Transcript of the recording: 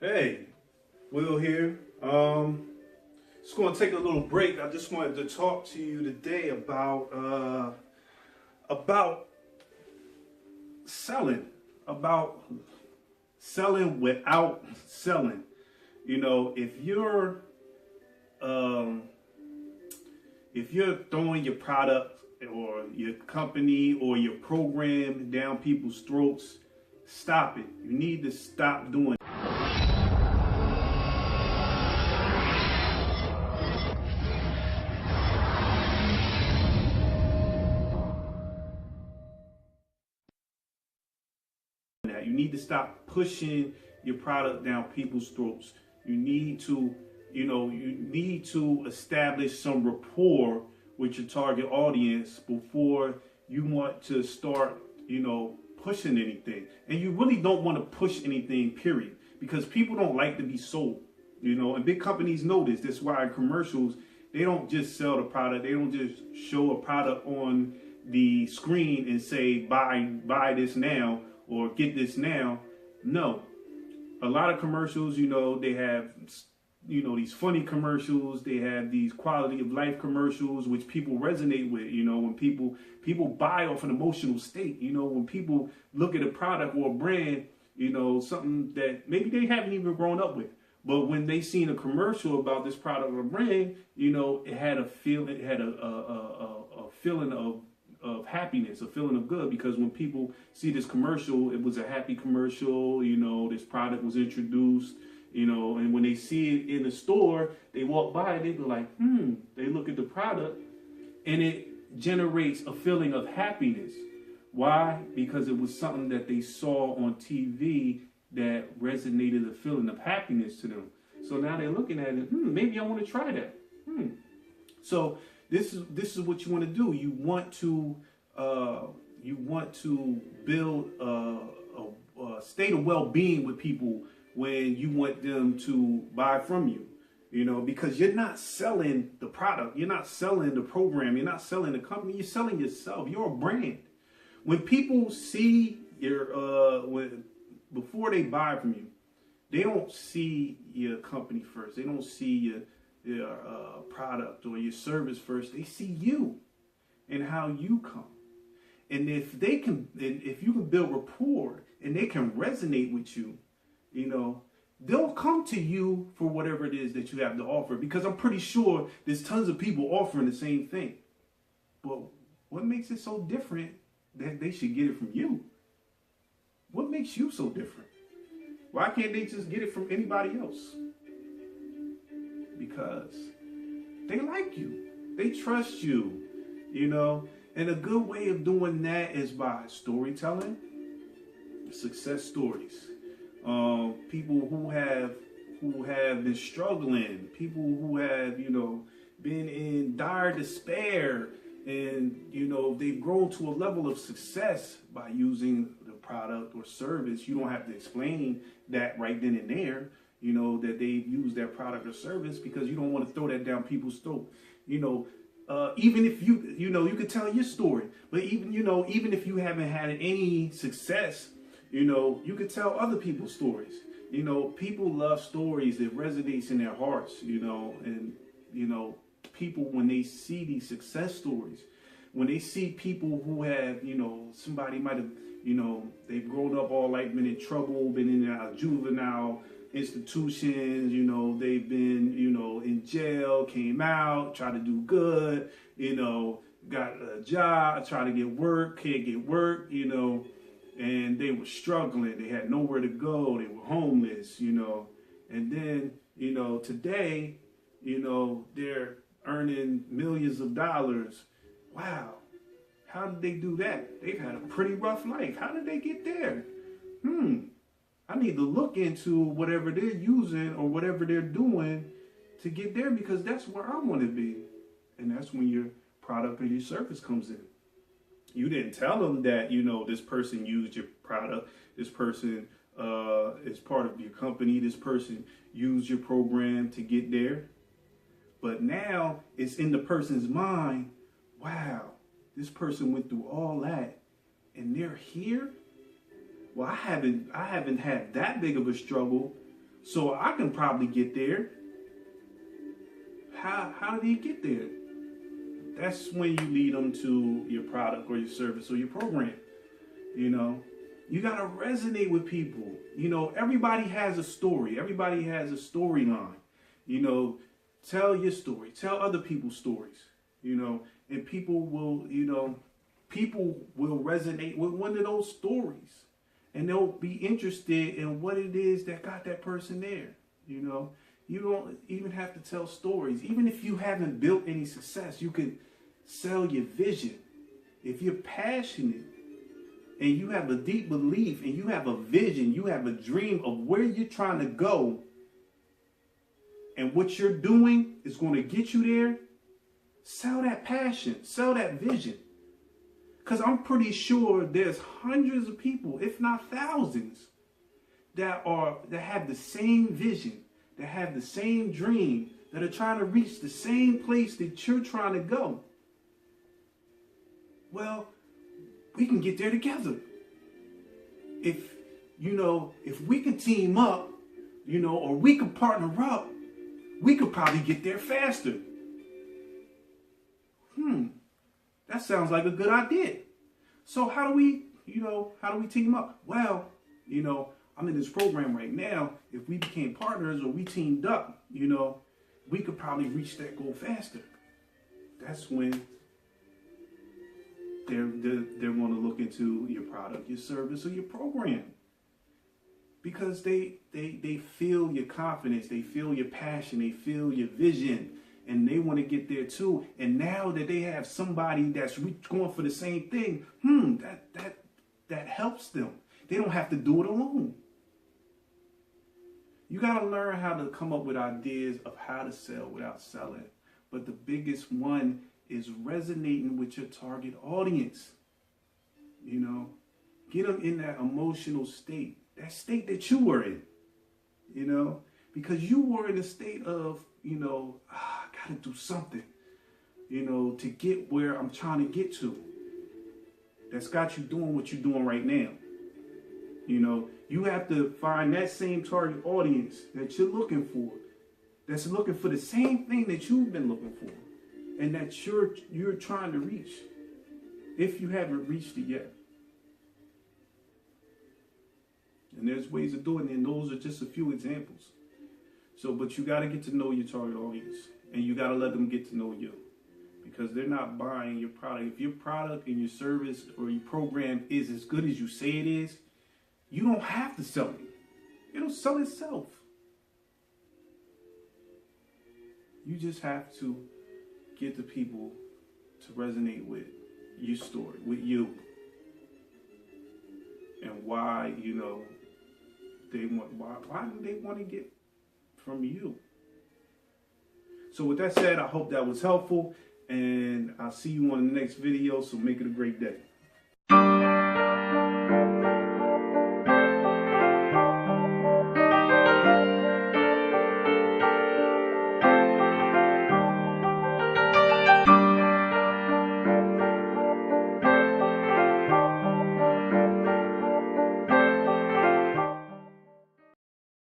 Hey, Will here. Just going to take a little break. I just wanted to talk to you today about selling, about selling without selling. You know, um, if you're throwing your product or your company or your program down people's throats, stop it. You need to stop doing that. You need to stop pushing your product down people's throats. You need to, establish some rapport with your target audience before you want to start, pushing anything. And you really don't want to push anything, period, because people don't like to be sold, and big companies know this. That's why in commercials, they don't just sell the product. They don't just show a product on the screen and say, buy this now or get this now. No, a lot of commercials, they have, these funny commercials. They have these quality of life commercials, which people resonate with. When people buy off an emotional state. When people look at a product or a brand, something that maybe they haven't even grown up with. But when they seen a commercial about this product or brand, it had a feel, it had a feeling of happiness, a feeling of good, because when people see this commercial, it was a happy commercial. This product was introduced, and when they see it in the store, they walk by, they be like, they look at the product, and it generates a feeling of happiness. Why? Because it was something that they saw on TV that resonated a feeling of happiness to them. So now they're looking at it, maybe I want to try that. So this is what you want to do. You want to build a state of well-being with people when you want them to buy from you. Because you're not selling the product, you're not selling the program, you're not selling the company, you're selling yourself. You're a brand. When people see before they buy from you, they don't see your company first. They don't see your product or your service first. They see you and how you come. And if you can build rapport and they can resonate with you, they'll come to you for whatever it is that you have to offer. Because I'm pretty sure there's tons of people offering the same thing. But what makes it so different that they should get it from you? What makes you so different? Why can't they just get it from anybody else? Because they like you. They trust you, And a good way of doing that is by storytelling, success stories. People who have been struggling, people who have, been in dire despair, and, they've grown to a level of success by using the product or service. You don't have to explain that right then and there, that they've used that product or service, because you don't want to throw that down people's throat. Even if you could tell your story, but even if you haven't had any success, you could tell other people's stories. People love stories. It resonates in their hearts, and, people, when they see these success stories, when they see people who have, somebody might have, they've grown up all life, been in trouble, been in juvenile institutions, they've been, in jail, came out, tried to do good, got a job, tried to get work, can't get work, and they were struggling. They had nowhere to go. They were homeless, and then, today, they're earning millions of dollars. Wow. How did they do that? They've had a pretty rough life. How did they get there? I need to look into whatever they're using or whatever they're doing to get there, because that's where I want to be. And that's when your product or your service comes in. You didn't tell them that, this person used your product, this person is part of your company, this person used your program to get there. But now it's in the person's mind, wow, this person went through all that and they're here. Well, I haven't had that big of a struggle. So I can probably get there. How did he get there? That's when you lead them to your product or your service or your program. You know, you got to resonate with people. You know, everybody has a story. Everybody has a storyline. You know, tell your story. Tell other people's stories. You know, and people will resonate with one of those stories. And they'll be interested in what it is that got that person there. You know, you don't even have to tell stories. Even if you haven't built any success, you can sell your vision. If you're passionate and you have a deep belief and you have a vision, you have a dream of where you're trying to go, and what you're doing is going to get you there, sell that passion, sell that vision. Because I'm pretty sure there's hundreds of people, if not thousands, that have the same vision, that have the same dream, that are trying to reach the same place that you're trying to go. Well, we can get there together. If we can team up, or we can partner up, we could probably get there faster. That sounds like a good idea. So how do we team up? Well, I'm in this program right now. If we became partners or we teamed up, we could probably reach that goal faster. That's when they're going to look into your product, your service, or your program. Because they feel your confidence, they feel your passion, they feel your vision, and they want to get there too. And now that they have somebody that's going for the same thing, that helps them. They don't have to do it alone. You got to learn how to come up with ideas of how to sell without selling. But the biggest one is resonating with your target audience. Get them in that emotional state, that state that you were in, because you were in a state of, I got to do something, to get where I'm trying to get to. That's got you doing what you're doing right now. You have to find that same target audience that you're looking for, that's looking for the same thing that you've been looking for, and that you're trying to reach, if you haven't reached it yet. And there's ways of doing it, and those are just a few examples. But you got to get to know your target audience, and you got to let them get to know you, because they're not buying your product. If your product and your service or your program is as good as you say it is, you don't have to sell it. It'll sell itself. You just have to get the people to resonate with your story, with you, and why, why do they want to get from you? So with that said, I hope that was helpful, and I'll see you on the next video, so make it a great day.